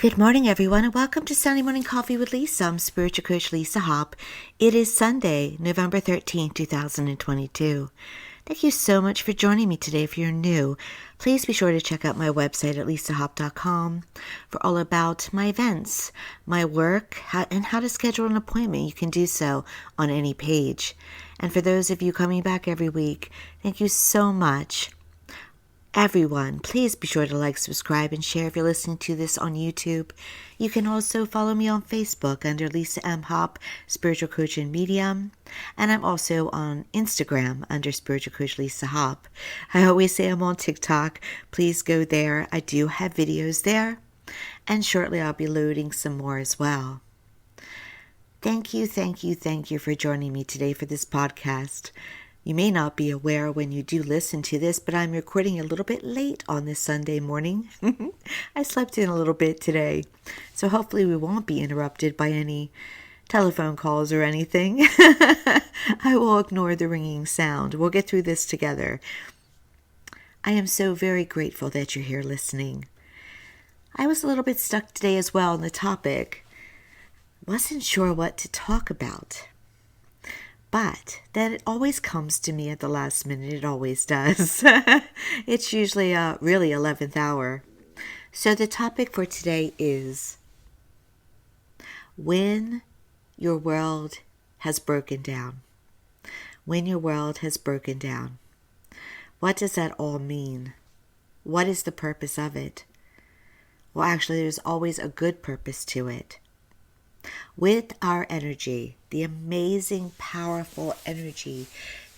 Good morning, everyone, and welcome to Sunday Morning Coffee with Lisa. I'm Spiritual Coach Lisa Hopp. It is Sunday, November 13th, 2022. Thank you so much for joining me today. If you're new, please be sure to check out my website at lisahopp.com for all about my events, my work, and how to schedule an appointment. You can do so on any page. And for those of you coming back every week, thank you so much. Everyone, please be sure to like, subscribe, and share if you're listening to this on YouTube. You can also follow me on Facebook under Lisa M. Hopp, Spiritual Coach and Medium. And I'm also on Instagram under Spiritual Coach Lisa Hopp. I always say I'm on TikTok. Please go there. I do have videos there. And shortly I'll be loading some more as well. Thank you for joining me today for this podcast. You may not be aware when you do listen to this, but I'm recording a little bit late on this Sunday morning. I slept in a little bit today, so hopefully we won't be interrupted by any telephone calls or anything. I will ignore the ringing sound. We'll get through this together. I am so very grateful that you're here listening. I was a little bit stuck today as well on the topic. Wasn't sure what to talk about. But that it always comes to me at the last minute. It always does. It's usually really 11th hour. So the topic for today is when your world has broken down. When your world has broken down. What does that all mean? What is the purpose of it? Well, actually, there's always a good purpose to it. With our energy, the amazing, powerful energy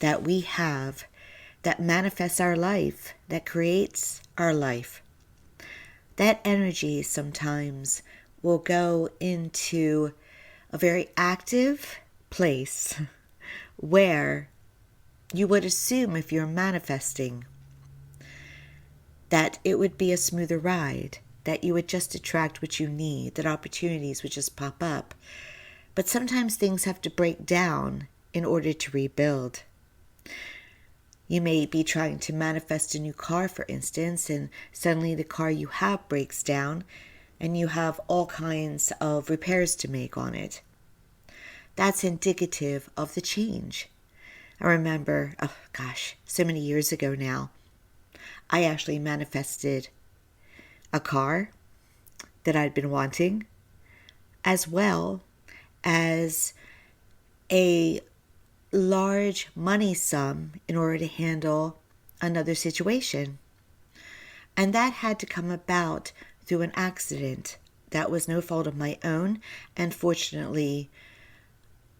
that we have that manifests our life, that creates our life, that energy sometimes will go into a very active place where you would assume if you're manifesting that it would be a smoother ride, that you would just attract what you need, that opportunities would just pop up. But sometimes things have to break down in order to rebuild. You may be trying to manifest a new car, for instance, and suddenly the car you have breaks down and you have all kinds of repairs to make on it. That's indicative of the change. I remember, so many years ago now, I actually manifested a car that I'd been wanting, as well as a large money sum in order to handle another situation. And that had to come about through an accident that was no fault of my own, and fortunately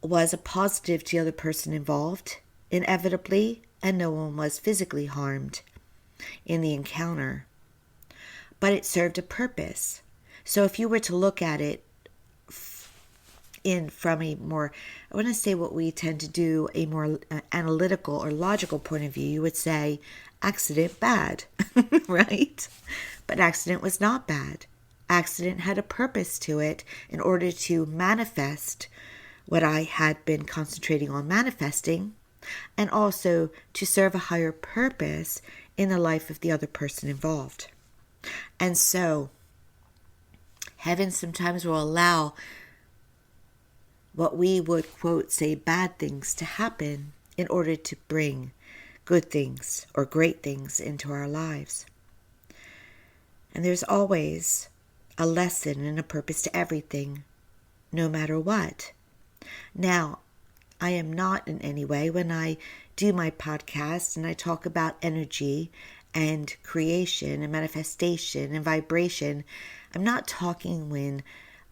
was a positive to the other person involved, inevitably, and no one was physically harmed in the encounter. But it served a purpose. So if you were to look at it from a more, I want to say what we tend to do, a more analytical or logical point of view, you would say accident bad, right? But accident was not bad. Accident had a purpose to it in order to manifest what I had been concentrating on manifesting, and also to serve a higher purpose in the life of the other person involved. And so, heaven sometimes will allow what we would, quote, say bad things to happen in order to bring good things or great things into our lives. And there's always a lesson and a purpose to everything, no matter what. Now, I am not in any way, when I do my podcast and I talk about energy and creation and manifestation and vibration, I'm not talking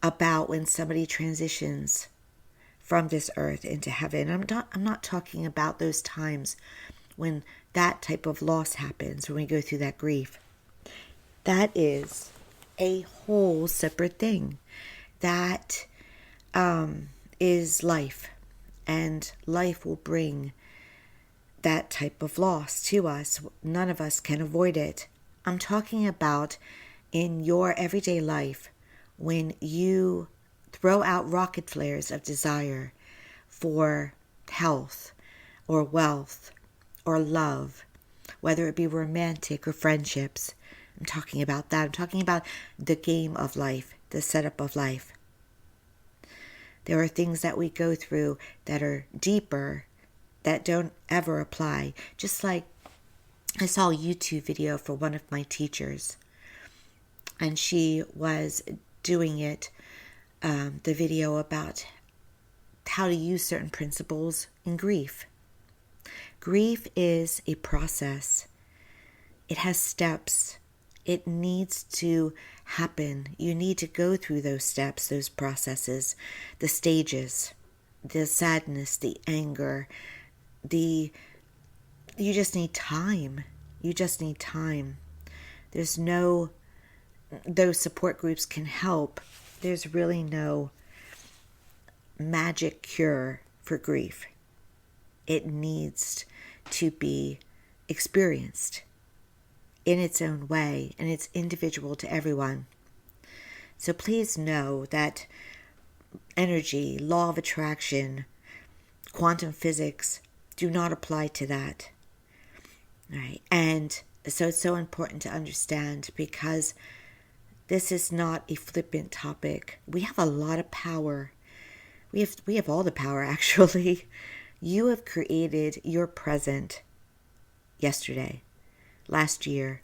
about when somebody transitions from this earth into heaven. I'm not talking about those times when that type of loss happens, when we go through that grief. That is a whole separate thing. That is life, and life will bring that type of loss to us. None of us can avoid it. I'm talking about in your everyday life when you throw out rocket flares of desire for health or wealth or love, whether it be romantic or friendships. I'm talking about that. I'm talking about the game of life the setup of life. There are things that we go through that are deeper that don't ever apply. Just like I saw a YouTube video for one of my teachers, and she was doing it, the video about how to use certain principles in grief. Grief is a process. It has steps. It needs to happen. You need to go through those steps, those processes, the stages, the sadness, the anger, you just need time. You just need time. Those support groups can help. There's really no magic cure for grief. It needs to be experienced in its own way, and it's individual to everyone. So please know that energy, law of attraction, quantum physics do not apply to that. All right. And so it's so important to understand, because this is not a flippant topic. We have a lot of power. We have all the power, actually. You have created your present yesterday, last year,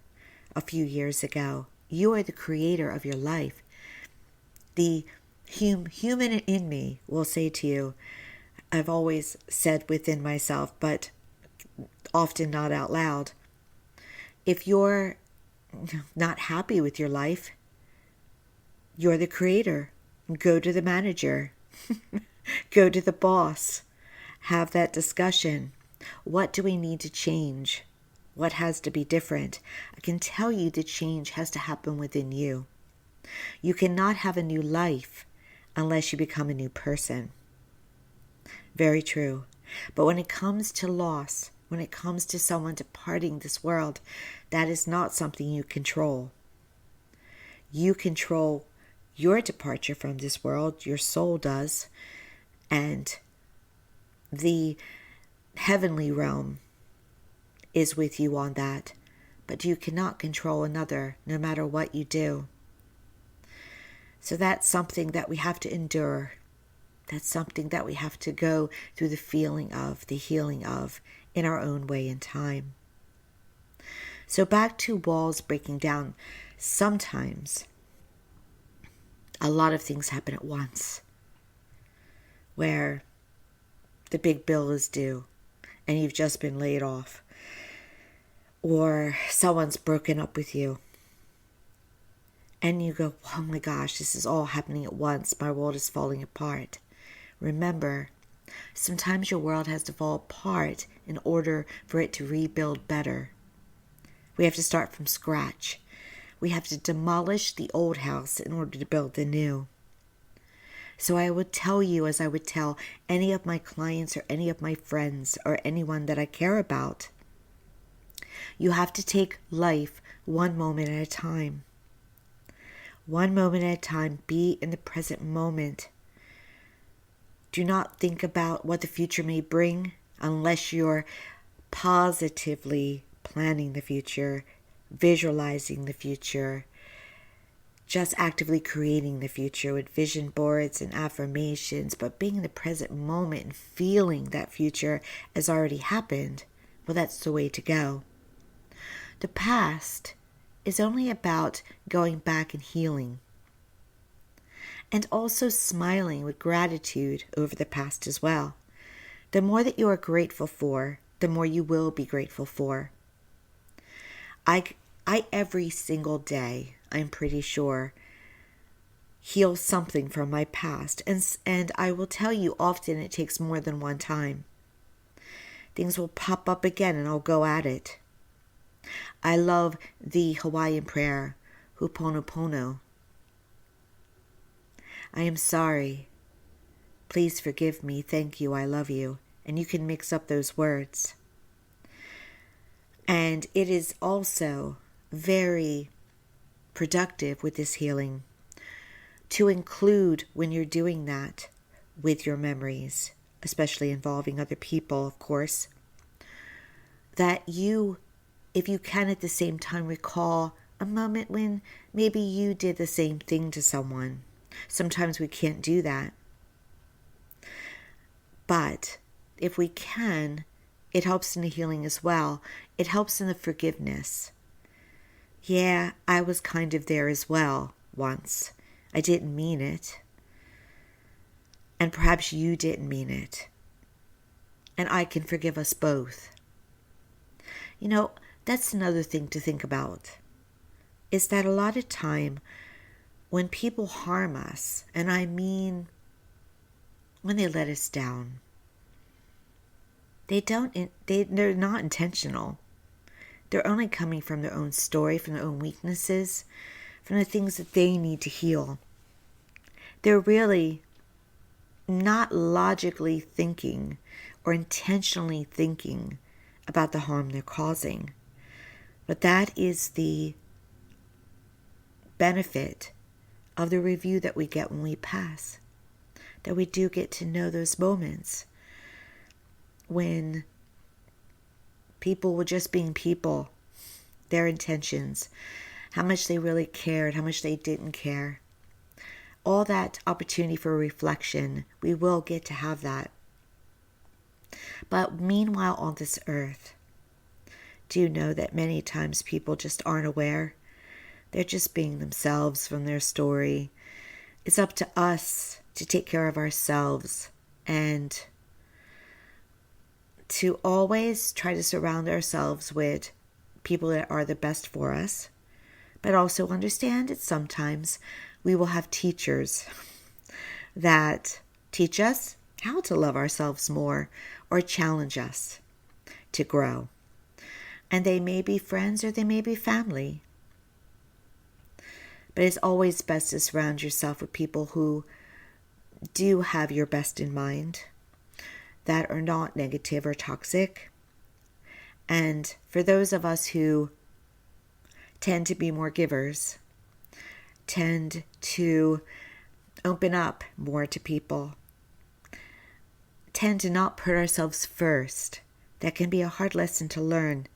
a few years ago. You are the creator of your life. The human in me will say to you, I've always said within myself, but often not out loud, if you're not happy with your life, you're the creator. Go to the manager. Go to the boss. Have that discussion. What do we need to change? What has to be different? I can tell you the change has to happen within you. You cannot have a new life unless you become a new person. Very true. But when it comes to loss, when it comes to someone departing this world, that is not something you control. You control your departure from this world, your soul does, and the heavenly realm is with you on that. But you cannot control another, no matter what you do. So that's something that we have to endure. That's something that we have to go through the feeling of, the healing of, in our own way and time. So back to walls breaking down. Sometimes a lot of things happen at once, where the big bill is due and you've just been laid off, or someone's broken up with you, and you go, oh my gosh, this is all happening at once. My world is falling apart. Remember, sometimes your world has to fall apart in order for it to rebuild better. We have to start from scratch. We have to demolish the old house in order to build the new. So I would tell you, as I would tell any of my clients or any of my friends or anyone that I care about, you have to take life one moment at a time. One moment at a time. Be in the present moment. Do not think about what the future may bring unless you're positively planning the future, visualizing the future, just actively creating the future with vision boards and affirmations, but being in the present moment and feeling that future has already happened. Well, that's the way to go. The past is only about going back and healing, and also smiling with gratitude over the past as well. The more that you are grateful for, the more you will be grateful for. I every single day, I'm pretty sure, heal something from my past. And I will tell you, often it takes more than one time. Things will pop up again and I'll go at it. I love the Hawaiian prayer, Ho'oponopono. I am sorry. Please forgive me. Thank you. I love you. And you can mix up those words. And it is also very productive with this healing to include, when you're doing that, with your memories, especially involving other people, of course, that you, if you can at the same time, recall a moment when maybe you did the same thing to someone. Sometimes we can't do that. But if we can, it helps in the healing as well. It helps in the forgiveness. Yeah, I was kind of there as well once. I didn't mean it. And perhaps you didn't mean it. And I can forgive us both. You know, that's another thing to think about. Is that a lot of time when people harm us, and I mean when they let us down, they're not intentional. They're only coming from their own story, from their own weaknesses, from the things that they need to heal. They're really not logically thinking or intentionally thinking about the harm they're causing. But that is the benefit of the review that we get when we pass. That we do get to know those moments when people were just being people, their intentions, how much they really cared, how much they didn't care. All that opportunity for reflection, we will get to have that. But meanwhile on this earth, do you know that many times people just aren't aware? They're just being themselves from their story. It's up to us to take care of ourselves and to always try to surround ourselves with people that are the best for us, but also understand that sometimes we will have teachers that teach us how to love ourselves more or challenge us to grow. And they may be friends or they may be family. But it's always best to surround yourself with people who do have your best in mind, that are not negative or toxic. And for those of us who tend to be more givers, tend to open up more to people, tend to not put ourselves first, that can be a hard lesson to learn,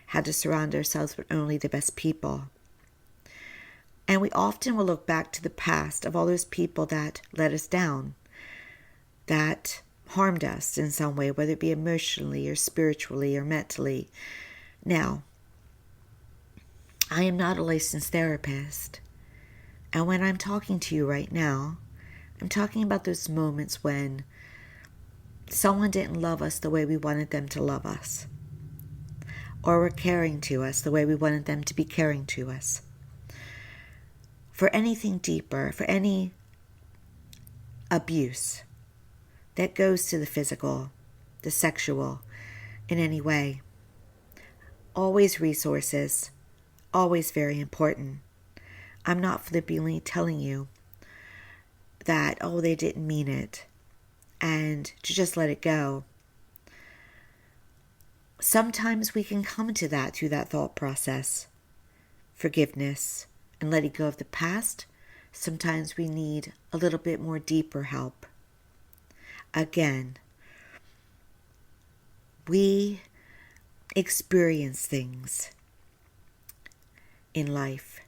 how to surround ourselves with only the best people. And we often will look back to the past of all those people that let us down, that harmed us in some way, whether it be emotionally or spiritually or mentally. Now, I am not a licensed therapist. And when I'm talking to you right now, I'm talking about those moments when someone didn't love us the way we wanted them to love us, or were caring to us the way we wanted them to be caring to us. For anything deeper, for any abuse that goes to the physical, the sexual, in any way. Always resources, always very important. I'm not flippantly telling you that, oh, they didn't mean it, and to just let it go. Sometimes we can come to that through that thought process, forgiveness, and letting go of the past. Sometimes we need a little bit more deeper help. Again, we experience things in life,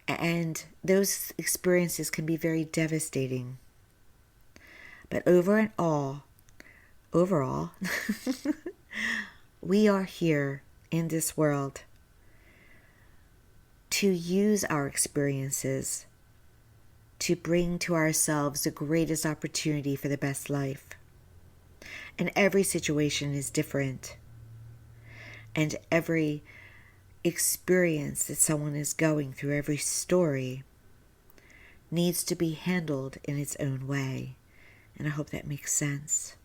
and those experiences can be very devastating. But overall, we are here in this world to use our experiences to bring to ourselves the greatest opportunity for the best life. And every situation is different. And every experience that someone is going through, every story, needs to be handled in its own way. And I hope that makes sense.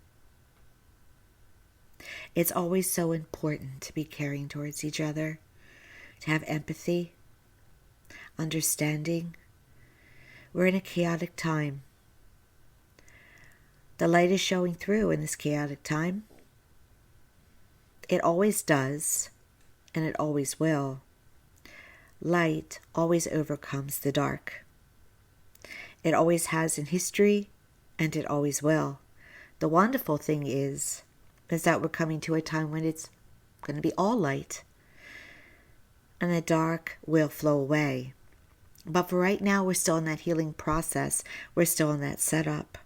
It's always so important to be caring towards each other, to have empathy, understanding. We're in a chaotic time. The light is showing through in this chaotic time. It always does, and it always will. Light always overcomes the dark. It always has in history, and it always will. The wonderful thing is that we're coming to a time when it's going to be all light. and the dark will flow away. But for right now, we're still in that healing process. We're still in that setup.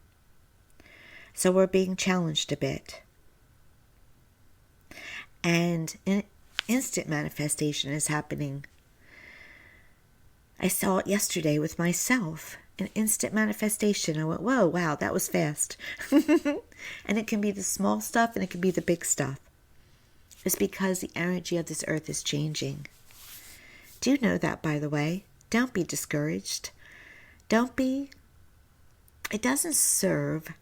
So we're being challenged a bit. And an instant manifestation is happening. I saw it yesterday with myself. An instant manifestation. I went, whoa, wow, that was fast. And it can be the small stuff and it can be the big stuff. It's because the energy of this earth is changing. Do you know that, by the way? Don't be discouraged. Don't be. It doesn't serve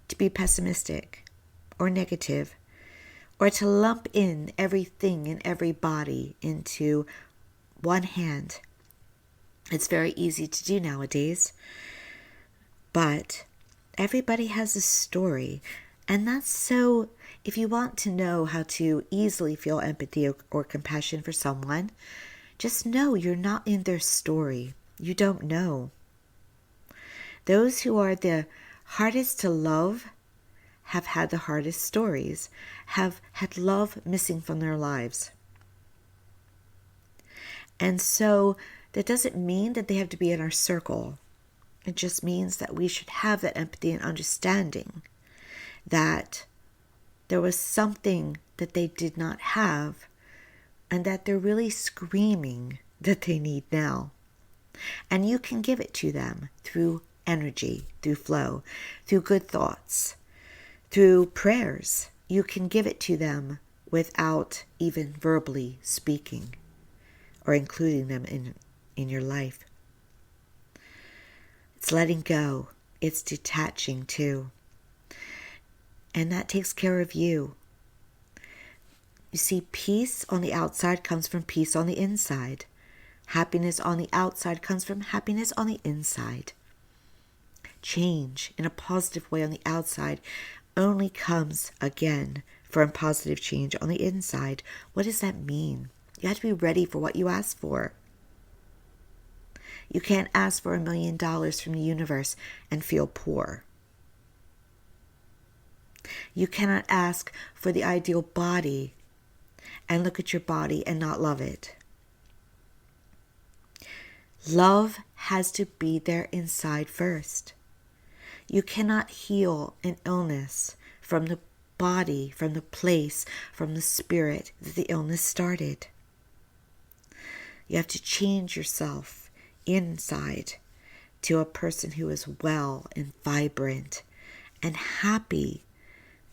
to be pessimistic or negative or to lump in everything and everybody into one hand. It's very easy to do nowadays. But everybody has a story. And that's so, if you want to know how to easily feel empathy or compassion for someone, just know you're not in their story. You don't know. Those who are the hardest to love have had the hardest stories, have had love missing from their lives. And so that doesn't mean that they have to be in our circle. It just means that we should have that empathy and understanding that there was something that they did not have and that they're really screaming that they need now. And you can give it to them through energy, through flow, through good thoughts, through prayers. You can give it to them without even verbally speaking or including them in your life. It's letting go. It's detaching too. And that takes care of you. You see, peace on the outside comes from peace on the inside. Happiness on the outside comes from happiness on the inside. Change in a positive way on the outside only comes again from positive change on the inside. What does that mean? You have to be ready for what you ask for. You can't ask for $1 million from the universe and feel poor. You cannot ask for the ideal body and look at your body and not love it. Love has to be there inside first. You cannot heal an illness from the body, from the place, from the spirit that the illness started. You have to change yourself inside to a person who is well and vibrant and happy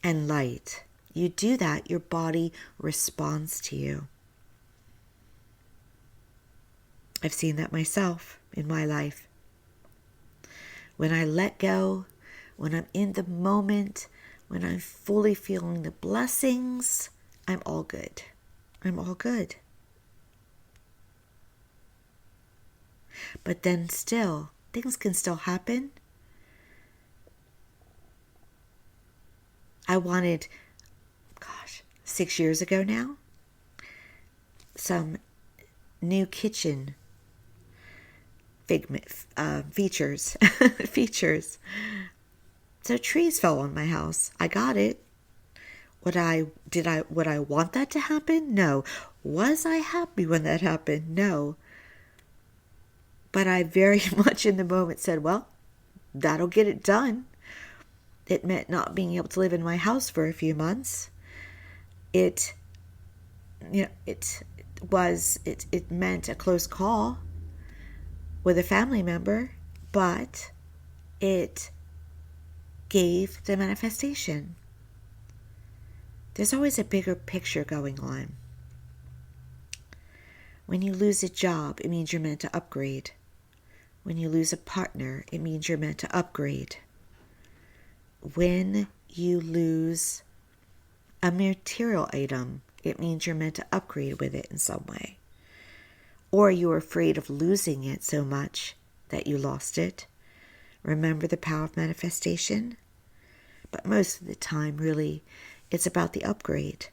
and light. You do that, your body responds to you. I've seen that myself in my life. When I let go, when I'm in the moment, when I'm fully feeling the blessings, I'm all good. I'm all good. But then still, things can still happen. I wanted, 6 years ago now, some new kitchen features. So trees fell on my house. I got it. Would I want that to happen? No. Was I happy when that happened? No. But I very much in the moment said, well, that'll get it done. It meant not being able to live in my house for a few months. It meant a close call with a family member, but it gave the manifestation. There's always a bigger picture going on. When you lose a job, it means you're meant to upgrade. When you lose a partner, it means you're meant to upgrade. When you lose a material item, it means you're meant to upgrade with it in some way. Or you're afraid of losing it so much that you lost it. Remember the power of manifestation? But most of the time, really, it's about the upgrade.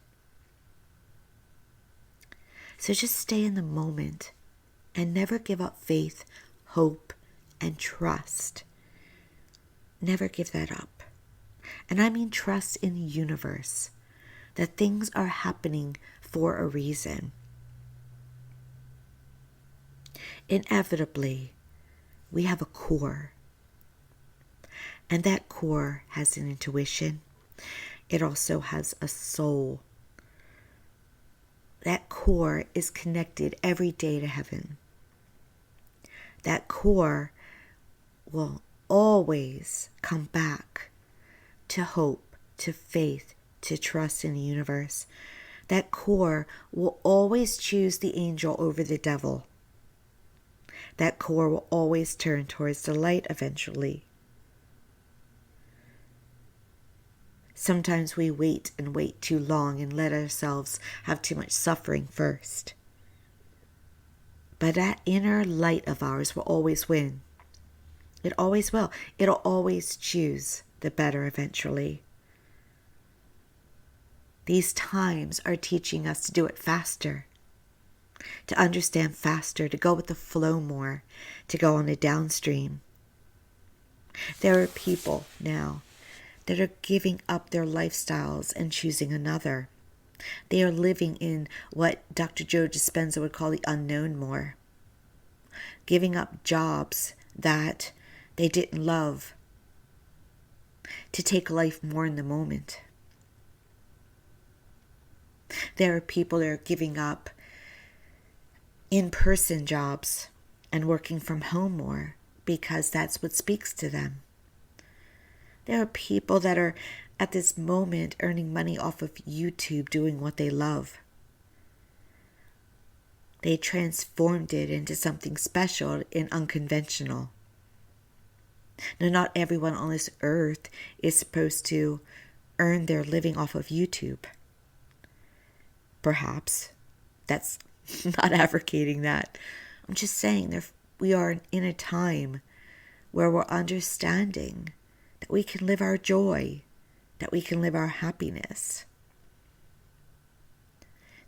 So just stay in the moment and never give up faith, hope, and trust. Never give that up. And I mean trust in the universe, that things are happening for a reason. Inevitably, we have a core. And that core has an intuition. It also has a soul. That core is connected every day to heaven. That core will always come back to hope, to faith, to trust in the universe. That core will always choose the angel over the devil. That core will always turn towards the light eventually. Sometimes we wait and wait too long and let ourselves have too much suffering first. But that inner light of ours will always win. It always will. It'll always choose the better eventually. These times are teaching us to do it faster, to understand faster, to go with the flow more, to go on a downstream. There are people now that are giving up their lifestyles and choosing another. They are living in what Dr. Joe Dispenza would call the unknown more. Giving up jobs that they didn't love to take life more in the moment. There are people that are giving up in-person jobs and working from home more because that's what speaks to them. There are people that are at this moment earning money off of YouTube doing what they love. They transformed it into something special and unconventional. Now, not everyone on this earth is supposed to earn their living off of YouTube. Perhaps. That's not advocating that. I'm just saying we are in a time where we're understanding that we can live our joy, that we can live our happiness.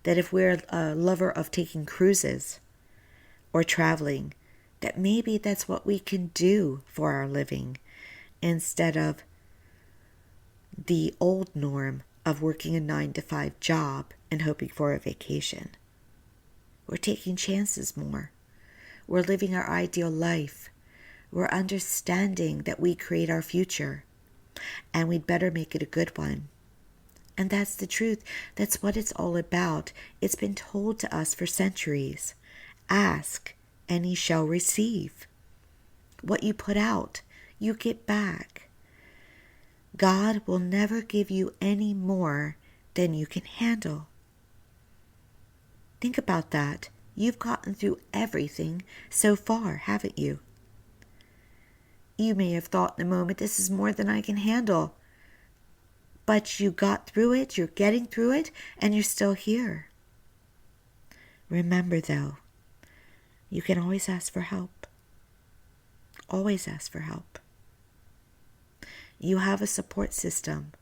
That if we're a lover of taking cruises or traveling, that maybe that's what we can do for our living instead of the old norm of working a 9-to-5 job and hoping for a vacation. We're taking chances more. We're living our ideal life. We're understanding that we create our future and we'd better make it a good one. And that's the truth. That's what it's all about. It's been told to us for centuries. Ask and ye shall receive. What you put out, you get back. God will never give you any more than you can handle. Think about that. You've gotten through everything so far, haven't you? You may have thought in the moment, this is more than I can handle. But you got through it, you're getting through it, and you're still here. Remember though, you can always ask for help. Always ask for help. You have a support system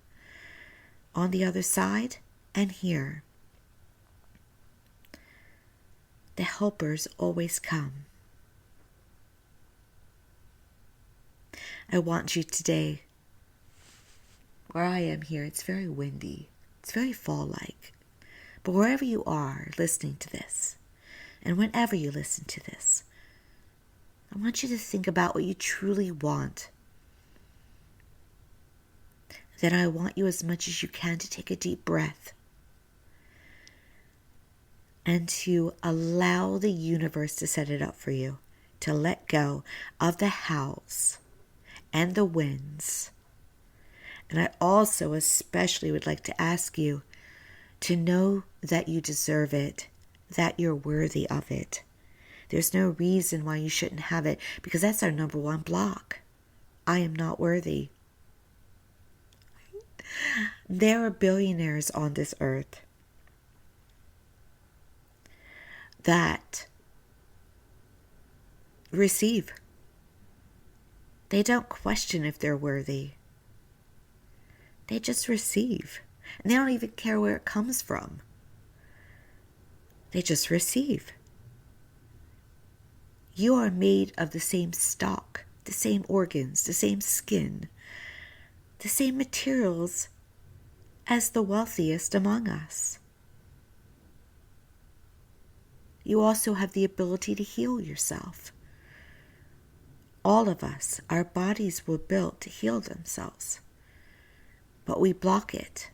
on the other side and here. The helpers always come. I want you today, where I am here, it's very windy. It's very fall-like. But wherever you are listening to this, and whenever you listen to this, I want you to think about what you truly want. Then I want you as much as you can to take a deep breath and to allow the universe to set it up for you, to let go of the hows and the whens. And I also especially would like to ask you to know that you deserve it, that you're worthy of it. There's no reason why you shouldn't have it, because that's our number one block. I am not worthy. There are billionaires on this earth that receive. They don't question if they're worthy. They just receive. And they don't even care where it comes from. They just receive. You are made of the same stock, the same organs, the same skin, the same materials as the wealthiest among us. you also have the ability to heal yourself. All of us, our bodies were built to heal themselves. But we block it.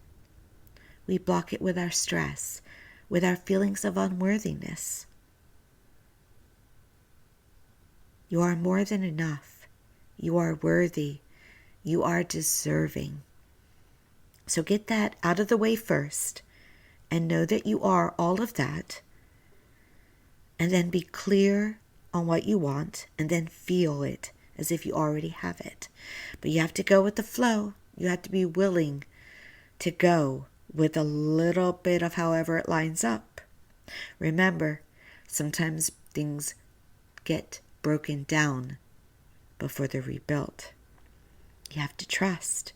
We block it with our stress, with our feelings of unworthiness. You are more than enough. You are worthy. You are deserving. So get that out of the way first and know that you are all of that. And then be clear on what you want and then feel it as if you already have it. But you have to go with the flow. You have to be willing to go with a little bit of however it lines up. Remember, sometimes things get broken down before they're rebuilt. You have to trust.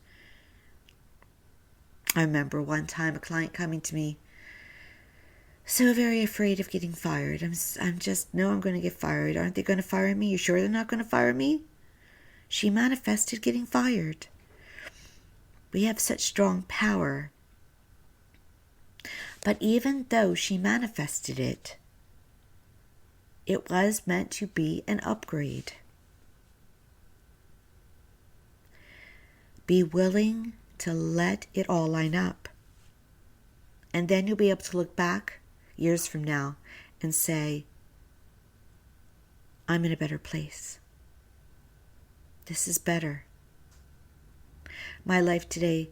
I remember one time a client coming to me, so very afraid of getting fired. I'm just, no, I'm going to get fired. Aren't they going to fire me? You sure they're not going to fire me? She manifested getting fired. We have such strong power. But even though she manifested it, it was meant to be an upgrade. Be willing to let it all line up. And then you'll be able to look back years from now and say, I'm in a better place. This is better. My life today,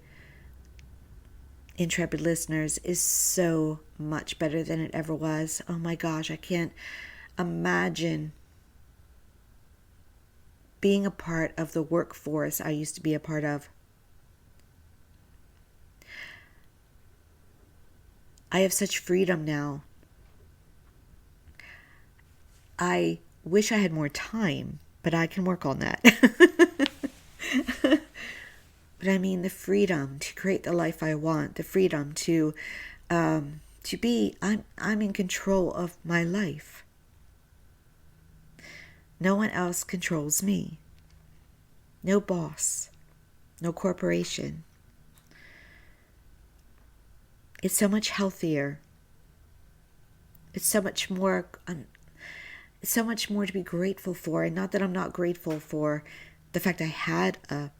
intrepid listeners, is so much better than it ever was. Oh my gosh, I can't imagine being a part of the workforce I used to be a part of. I have such freedom now. I wish I had more time, but I can work on that. But I mean the freedom to create the life I want, the freedom to be, I'm in control of my life. No one else controls me. No boss, no corporation. It's so much healthier. It's so much more to be grateful for. And not that I'm not grateful for the fact I had a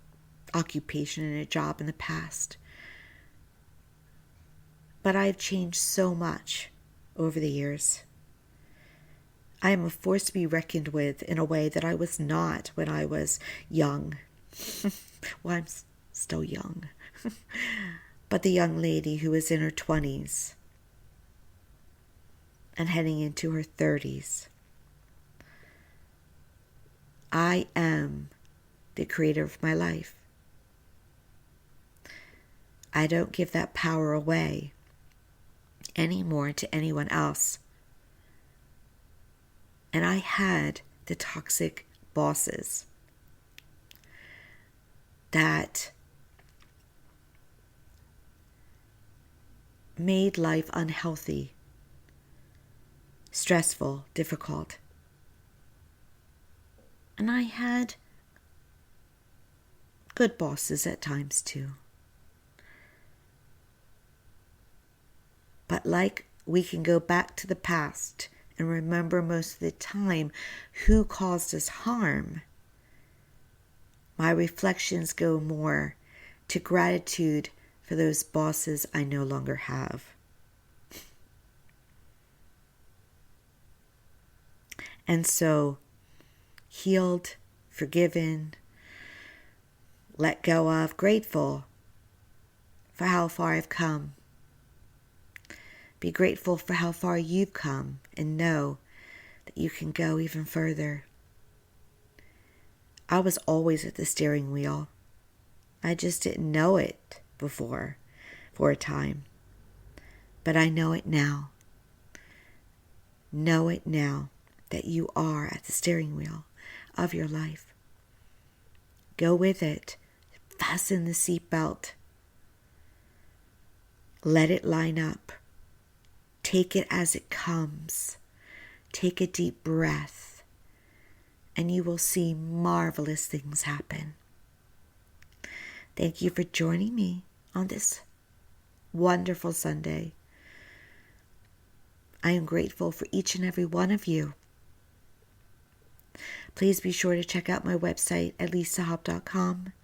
occupation and a job in the past. But I've changed so much over the years. I am a force to be reckoned with in a way that I was not when I was young. Well, I'm still young. But the young lady who was in her 20s and heading into her 30s. I am the creator of my life. I don't give that power away anymore to anyone else. And I had the toxic bosses that made life unhealthy, stressful, difficult. And I had good bosses at times too. But like we can go back to the past and remember most of the time who caused us harm, my reflections go more to gratitude for those bosses I no longer have. And so, healed, forgiven, let go of, grateful for how far I've come. Be grateful for how far you've come and know that you can go even further. I was always at the steering wheel. I just didn't know it before for a time. But I know it now. Know it now that you are at the steering wheel of your life. Go with it. Fasten the seatbelt. Let it line up. Take it as it comes. Take a deep breath, and you will see marvelous things happen. Thank you for joining me on this wonderful Sunday. I am grateful for each and every one of you. Please be sure to check out my website at lisahop.com.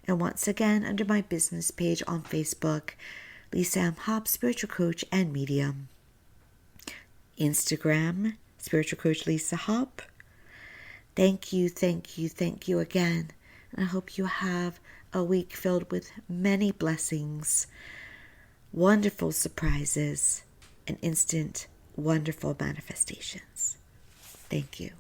And once again, under my business page on Facebook, Lisa M. Hop, Spiritual Coach and Medium. Instagram, Spiritual Coach Lisa Hop. Thank you again. And I hope you have a week filled with many blessings, wonderful surprises, and instant wonderful manifestations. Thank you.